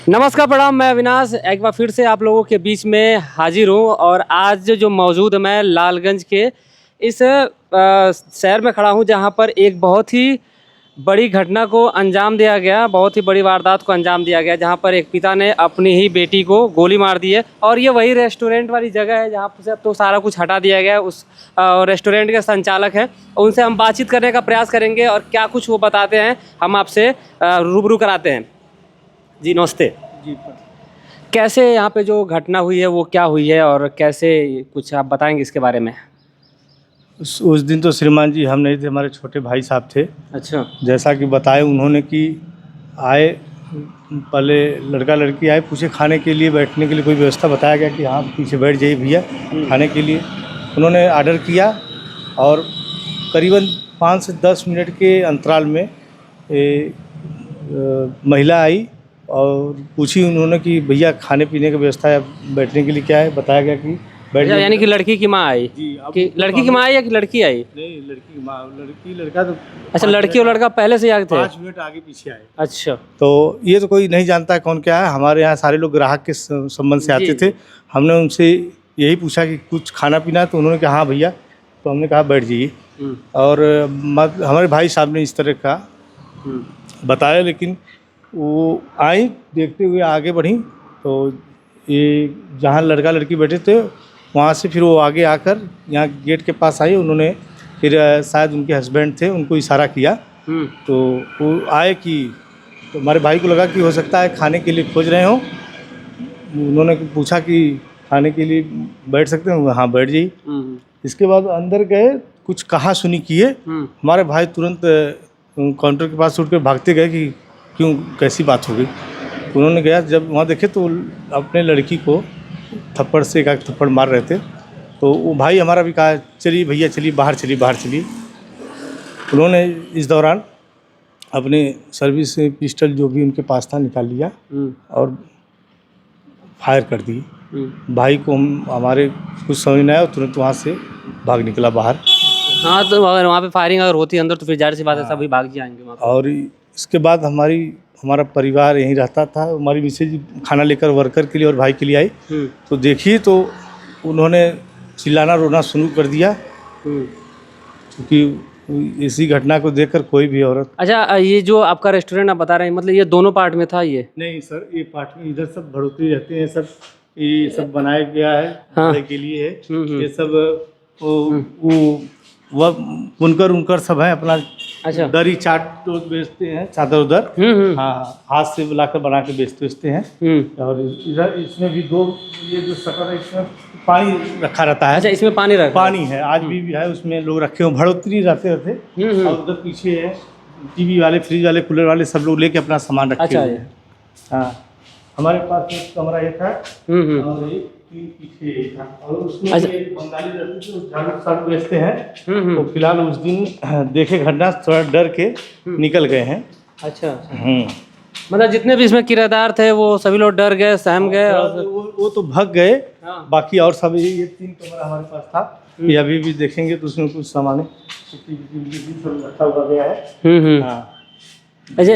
नमस्कार प्रणाम, मैं अविनाश एक बार फिर से आप लोगों के बीच में हाजिर हूँ। और आज जो मौजूद मैं लालगंज के इस शहर में खड़ा हूँ, जहाँ पर एक बहुत ही बड़ी घटना को अंजाम दिया गया, बहुत ही बड़ी वारदात को अंजाम दिया गया, जहाँ पर एक पिता ने अपनी ही बेटी को गोली मार दी है। और ये वही रेस्टोरेंट वाली जगह है जहाँ से अब तो सारा कुछ हटा दिया गया है। उस रेस्टोरेंट के संचालक हैं, उनसे हम बातचीत करने का प्रयास करेंगे और क्या कुछ वो बताते हैं हम आपसे रूबरू कराते हैं। जी नमस्ते जी। कैसे यहाँ पे जो घटना हुई है वो क्या हुई है और कैसे, कुछ आप बताएंगे इसके बारे में? उस दिन तो श्रीमान जी हम नहीं थे, हमारे छोटे भाई साहब थे। अच्छा। जैसा कि बताए उन्होंने कि आए, पहले लड़का लड़की आए, पूछे खाने के लिए, बैठने के लिए कोई व्यवस्था, बताया गया कि हाँ पीछे बैठ जाइए भैया खाने के लिए। उन्होंने आर्डर किया और करीबन 5 से 10 मिनट के अंतराल में महिला आई और पूछी उन्होंने कि भैया खाने पीने की व्यवस्था है, बैठने के लिए क्या है। बताया गया कि बैठ जाइए। यानी कि लड़की की माँ आई? जी। कि लड़की की माँ आई या कि लड़की आई? नहीं, लड़की की माँ। लड़की लड़का तो अच्छा, लड़की और लड़का पहले से आगे थे? 5 मिनट आगे पीछे आए। अच्छा। तो ये तो कोई नहीं जानता है कौन क्या है। हमारे यहाँ सारे लोग ग्राहक के संबंध से आते जी। थे। हमने उनसे यही पूछा कि कुछ खाना पीना है, तो उन्होंने कहा हाँ भैया। तो हमने कहा बैठ जाइए। और हमारे भाई साहब ने इस तरह का बताया, लेकिन वो आई, देखते हुए आगे बढ़ी। तो ये जहाँ लड़का लड़की बैठे थे वहाँ से फिर वो आगे आकर यहाँ गेट के पास आई। उन्होंने फिर शायद उनके हस्बैंड थे, उनको इशारा किया। तो वो आए कि तो हमारे भाई को लगा कि हो सकता है खाने के लिए खोज रहे हो। उन्होंने पूछा कि खाने के लिए बैठ सकते हैं? हाँ बैठ जाइए। इसके बाद अंदर गए, कुछ कहा सुनी किए। हमारे भाई तुरंत काउंटर के पास उठ कर भागते गए कि क्यों, कैसी बात हो गई। उन्होंने गया, जब वहाँ देखे तो अपने लड़की को थप्पड़ से एक थप्पड़ मार रहे थे। तो वो भाई हमारा भी कहा चलिए भैया, चलिए बाहर, चलिए बाहर चलिए। उन्होंने इस दौरान अपने सर्विस पिस्टल जो भी उनके पास था निकाल लिया और फायर कर दी। भाई को हमारे कुछ समझ नहीं आया, तुरंत वहाँ से भाग निकला बाहर। हाँ, तो अगर वहाँ पे फायरिंग अगर होती अंदर तो फिर जाहिर सी बात है सभी भाग जाएंगे वहाँ पे। और इसके बाद हमारा परिवार यहीं रहता था। हमारी मिसेज खाना लेकर वर्कर के लिए और भाई के लिए आई। तो देखिए तो उन्होंने चिल्लाना रोना शुरू कर दिया, क्योंकि इसी घटना को देखकर कोई भी औरत। अच्छा, ये जो आपका रेस्टोरेंट आप बता रहे हैं, मतलब ये दोनों पार्ट में था? ये नहीं सर, ये पार्ट में इधर सब बढ़ोतरी रहते हैं, सब ये सब बनाया गया है खाने के लिए है। ये सब वो बुनकर उनकर सब है अपना। अच्छा। दरी चाट तो बेचते हैं, चादर उधर। हाँ, हाथ से लाकर बना के बेचते हैं। और इधर इसमें भी दो, ये जो शटर है इसमें पानी रखा रहता है। अच्छा, इसमें पानी पानी है, आज भी है, उसमें लोग रखे हो, बढ़ोतरी रहते थे। और उधर पीछे है टीवी वाले, फ्रिज वाले, कूलर वाले, सब लोग लेके अपना सामान रखे हुए हैं। हाँ, हमारे पास एक कमरा ये था और एक पीछे ये था। और उसमें बंगाली रहते थे, झाड़ू साड़ू बेचते हैं। तो फिलहाल उस दिन देखे घटना, थोड़ा डर के निकल गए हैं। अच्छा। मतलब जितने भी इसमें किराएदार थे वो सभी लोग डर गए, सहम गए और वो तो भाग गए। बाकी और सब ये 3 कमरा हमारे पास था। ये अभी भी देखेंगे तो उसमें कुछ सामान रखा हुआ गया है। अच्छा,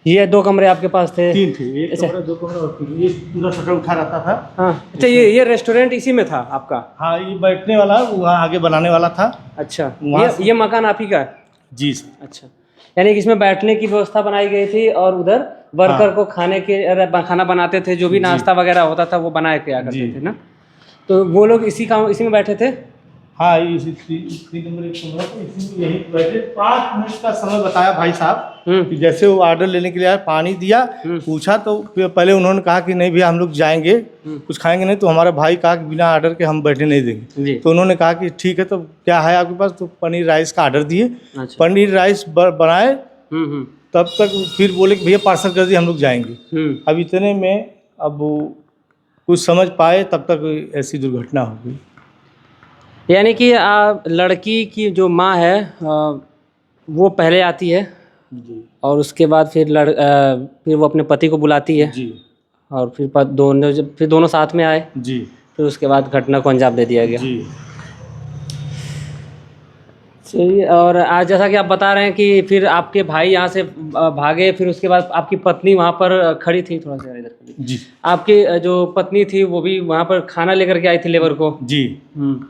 ये 2 कमरे आपके पास थे? 3 थे, एक कमरा, 2 कमरा और 3। ये पूरा शटर उठा रहता था। हाँ। अच्छा, ये रेस्टोरेंट इसी में था आपका? हाँ, ये बैठने वाला वहाँ आगे बनाने वाला था। अच्छा, ये मकान आप ही का है? जी सर। अच्छा, यानी कि इसमें बैठने की व्यवस्था बनाई गई थी और उधर वर्कर को खाना बनाते थे, जो भी नाश्ता वगैरह होता था वो बनाए के करते थे ना। तो वो लोग इसी में बैठे थे? हाँ, इसी 3 नंबर एक कमरा था, इसी में यहीं बैठे। 5 मिनट का समय बताया भाई साहब कि जैसे वो ऑर्डर लेने के लिए आया, पानी दिया, पूछा तो पहले उन्होंने कहा कि नहीं भैया हम लोग जाएंगे, कुछ खाएंगे नहीं। तो हमारा भाई कहा कि बिना ऑर्डर के हम बैठने नहीं देंगे। तो उन्होंने कहा कि ठीक है, तो क्या है आपके पास? तो पनीर राइस का ऑर्डर दिए। पनीर राइस बनाए, तब तक फिर बोले कि भैया पार्सल कर दिए, हम लोग जाएंगे। अब इतने में अब कुछ समझ पाए, तब तक ऐसी दुर्घटना हो गई। यानी कि लड़की की जो माँ है वो पहले आती है जी। और उसके बाद फिर वो अपने पति को बुलाती है जी। और फिर दोनों साथ में आए जी। फिर उसके बाद घटना को अंजाम दे दिया गया। जी। सही। और आज जैसा कि आप बता रहे हैं कि फिर आपके भाई यहाँ से भागे, फिर उसके बाद आपकी पत्नी वहाँ पर खड़ी थी, थोड़ा सा इधर खड़ी। जी आपकी जो पत्नी थी वो भी वहाँ पर खाना लेकर के आई थी लेबर को। जी।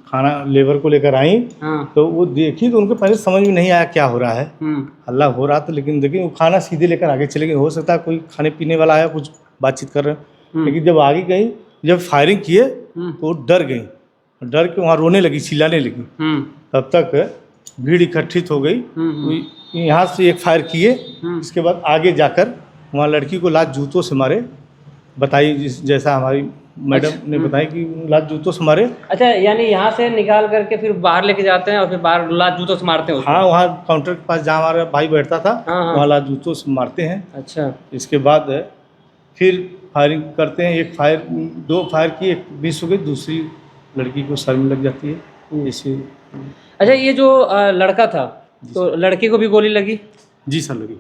खाना लेबर को लेकर आई, हाँ। तो वो देखी तो उनको पहले समझ में नहीं आया क्या हो रहा है, हल्ला हो रहा था, लेकिन देखिए वो खाना सीधे लेकर आगे चले गए। हो सकता है कोई खाने पीने वाला आया, कुछ बातचीत कर रहे हैं, लेकिन जब आगे गई, जब फायरिंग किए तो वो डर गई, डर के वहाँ रोने लगी, चिल्लाने लगी। तब तक भीड़ इकट्ठित हो गई, यहाँ से एक फायर किए, इसके बाद आगे जाकर वहाँ लड़की को लात जूतों से मारे। बताइए जैसा हमारी मैडम ने बताया कि लात जूतों से मारे। अच्छा, यानी यहाँ से निकाल करके फिर बाहर लेके जाते हैं और फिर बाहर लात जूतों से मारते हैं उसको? हाँ, वहाँ काउंटर के पास जहाँ हमारा भाई बैठता था, हाँ। वहाँ लात जूतों से मारते हैं। अच्छा। इसके बाद फिर फायरिंग करते हैं, एक फायर, दो फायर की, एक मिस हो गई, दूसरी लड़की को सर में लग जाती है। इसी। अच्छा, ये जो लड़का था, तो लड़के को भी गोली लगी? जी सर, लगी।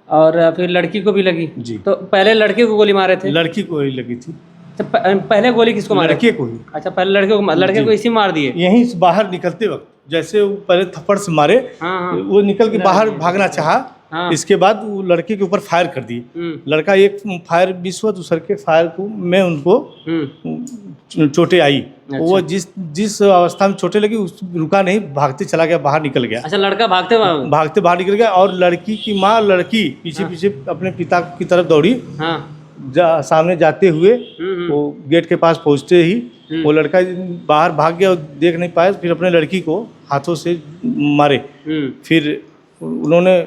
और फिर लड़की को भी लगी? जी। तो पहले लड़के को गोली मारे थे? लड़की को ही लगी थी। तो पहले गोली किसको मारे? लड़के को ही। अच्छा, पहले लड़के को इसी मार दिए? यहीं से बाहर निकलते वक्त जैसे वो पहले थप्पड़ से मारे, हाँ। वो निकल के बाहर भागना चाहा। हाँ। इसके बाद वो लड़के के ऊपर फायर कर दिए। लड़का एक फायर मिस हुआ, दूसरे के फायर को में उनको चोटें आई। अच्छा। वो जिस अवस्था में चोटें लगी उस रुका नहीं, भागते चला गया, बाहर निकल गया। अच्छा, लड़का भागते बाहर निकल गया, और लड़की की माँ, लड़की पीछे पीछे अपने पिता की तरफ दौड़ी। हाँ। सामने जाते हुए वो गेट के पास पहुंचते ही वो लड़का बाहर भाग गया और देख नहीं पाया, फिर अपने लड़की को हाथों से मारे। फिर उन्होंने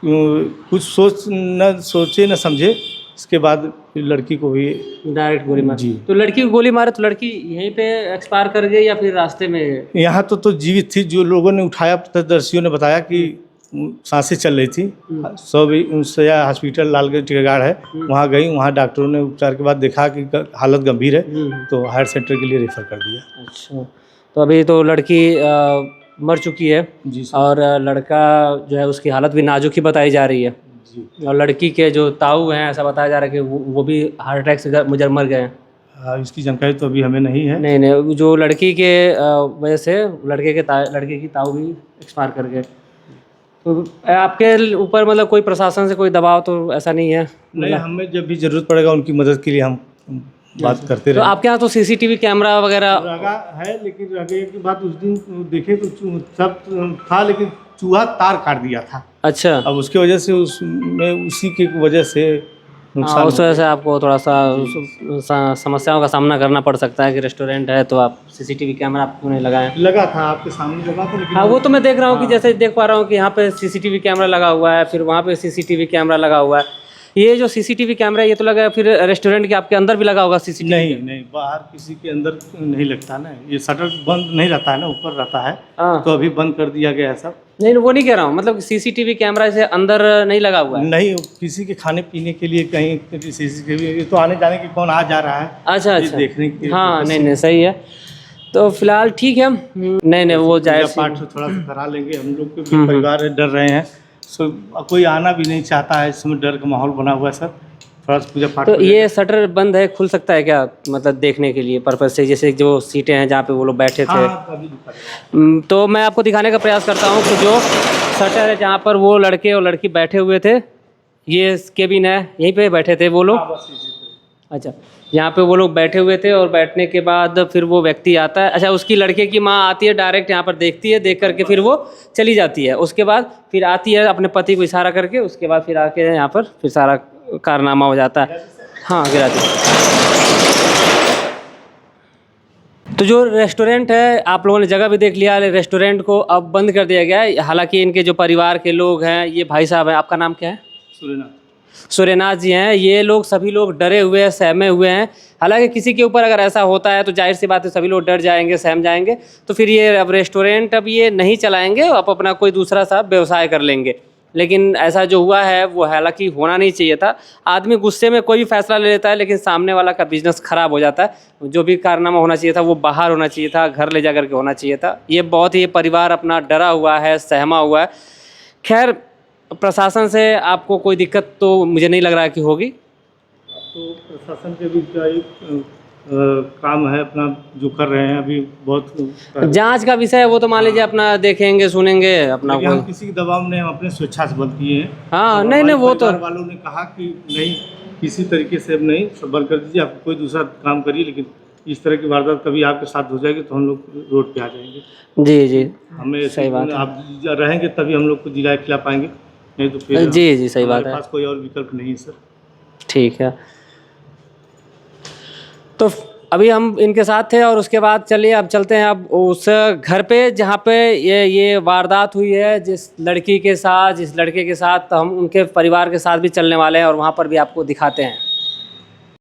कुछ सोचे न समझे, इसके बाद फिर लड़की को भी डायरेक्ट गोली मारी। जी। तो लड़की को गोली मारे तो लड़की यहीं पे एक्सपायर कर गई या फिर रास्ते में? यहाँ तो जीवित थी। जो लोगों ने उठाया, प्रत्यक्षदर्शियों ने बताया कि सांसें चल रही थी। सब उनसे हॉस्पिटल लालगंज टिकरगाड़ है, वहाँ गई, वहाँ डॉक्टरों ने उपचार के बाद देखा कि हालत गंभीर है, तो हायर सेंटर के लिए रेफर कर दिया। अच्छा, तो अभी तो लड़की मर चुकी है जी, और लड़का जो है उसकी हालत भी नाजुक ही बताई जा रही है जी। और लड़की के जो ताऊ हैं, ऐसा बताया जा रहा है कि वो भी हार्ट अटैक से मुझर मर गए हैं। इसकी जानकारी तो अभी हमें नहीं है। नहीं, जो लड़की के वजह से लड़के की ताऊ भी एक्सपायर कर गए। तो आपके ऊपर मतलब कोई प्रशासन से कोई दबाव तो ऐसा नहीं है? नहीं, हमें जब भी जरूरत पड़ेगा उनकी मदद के लिए हम बात करते रहे। तो आपके यहाँ तो सीसीटीवी कैमरा वगैरह लगा है, लेकिन लगे की बात उस दिन देखे तो सब था, लेकिन चूहा तार काट दिया था। अच्छा। अब उसकी वजह से उसमें उसी की वजह से नुकसान। उस वजह से आपको थोड़ा सा समस्याओं का सामना करना पड़ सकता है कि रेस्टोरेंट है तो आप सीसीटीवी कैमरा आपको नहीं लगाए? लगा था, आपके सामने लगा था, लेकिन हाँ, वो तो मैं देख रहा हूँ कि जैसे देख पा रहा हूँ कि यहाँ पे सीसीटीवी कैमरा लगा हुआ है, फिर वहाँ पे सीसीटीवी कैमरा लगा हुआ है। ये जो सीसीटीवी कैमरा है ये तो लगा, फिर रेस्टोरेंट के आपके अंदर भी लगा होगा सीसीटीवी? नहीं, बाहर किसी के अंदर नहीं लगता ना, ये शटर बंद नहीं रहता है ना, ऊपर रहता है। तो अभी बंद कर दिया गया है सब। नहीं, वो नहीं कह रहा हूँ, मतलब सीसीटीवी कैमरा से अंदर नहीं लगा हुआ है? नहीं, किसी के खाने पीने के लिए कहीं सीसीटीवी तो आने जाने के कौन आ जा रहा है। अच्छा, देखने के। हाँ, नहीं, सही है। तो फिलहाल ठीक है। नहीं, वो जाए पाठ थोड़ा सा करा लेंगे, हम लोग के परिवार डर रहे हैं, कोई आना भी नहीं चाहता है, इसमें डर का माहौल बना हुआ है सर। थोड़ा सा पूजा पाठ। तो ये शटर बंद है, खुल सकता है क्या, मतलब देखने के लिए पर्पज से, जैसे जो सीटें हैं जहाँ पे वो लोग बैठे थे? हाँ, तो मैं आपको दिखाने का प्रयास करता हूँ कि जो शटर है जहाँ पर वो लड़के और लड़की बैठे हुए थे, ये केबिन है, यहीं पे बैठे थे वो लोग। अच्छा, यहाँ पे वो लोग बैठे हुए थे और बैठने के बाद फिर वो व्यक्ति आता है। अच्छा, उसकी लड़के की माँ आती है, डायरेक्ट यहाँ पर देखती है, देख करके फिर वो चली जाती है। उसके बाद फिर आती है अपने पति को इशारा करके, उसके बाद फिर आके यहाँ पर फिर सारा कारनामा हो जाता है। हाँ, गिरा दी। तो जो रेस्टोरेंट है, आप लोगों ने जगह भी देख लिया, रेस्टोरेंट को अब बंद कर दिया गया है। हालांकि इनके जो परिवार के लोग हैं, ये भाई साहब हैं, आपका नाम क्या है? सूर्यनाथ जी हैं। ये लोग सभी लोग डरे हुए हैं, सहमे हुए हैं। हालांकि किसी के ऊपर अगर ऐसा होता है तो जाहिर सी बात है सभी लोग डर जाएंगे, सहम जाएंगे। तो फिर ये अब रेस्टोरेंट अब ये नहीं चलाएंगे, अब अपना कोई दूसरा सा व्यवसाय कर लेंगे। लेकिन ऐसा जो हुआ है वो हालांकि होना नहीं चाहिए था। आदमी गुस्से में कोई भी फैसला ले लेता है, लेकिन सामने वाला का बिजनेस खराब हो जाता है। जो भी कारनामा होना चाहिए था वो बाहर होना चाहिए था, घर ले जा करके होना चाहिए था। ये बहुत ही परिवार अपना डरा हुआ है, सहमा हुआ है। खैर, प्रशासन से आपको कोई दिक्कत तो मुझे नहीं लग रहा है कि होगी। तो प्रशासन के भी काम है अपना जो कर रहे हैं अभी बहुत। जांच का विषय है वो तो मान लीजिए अपना देखेंगे सुनेंगे अपना लेकिन हम कोई। किसी के दबाव में नहीं, हम अपने स्वेच्छा से बंद किए हैं। हाँ और नहीं नहीं हमारे वो तो परिवार वालों ने कहा कि नहीं किसी तरीके से अब नहीं, सब बंद कर दीजिए, आप कोई दूसरा काम करिए, लेकिन इस तरह की वारदात कभी आपके साथ हो जाएगी तो हम लोग रोड पे आ जाएंगे। जी जी हमें ऐसे सही बात है। आप रहेंगे तभी हम लोग को जिला खिला पाएंगे, नहीं तो फिर जी जी सही बात हमारे है। पास कोई और विकल्प नहीं है सर। ठीक है तो अभी हम इनके साथ थे और उसके बाद चलिए अब चलते हैं अब उस घर पे जहाँ पे ये वारदात हुई है जिस लड़की के साथ जिस लड़के के साथ, तो हम उनके परिवार के साथ भी चलने वाले हैं और वहाँ पर भी आपको दिखाते हैं।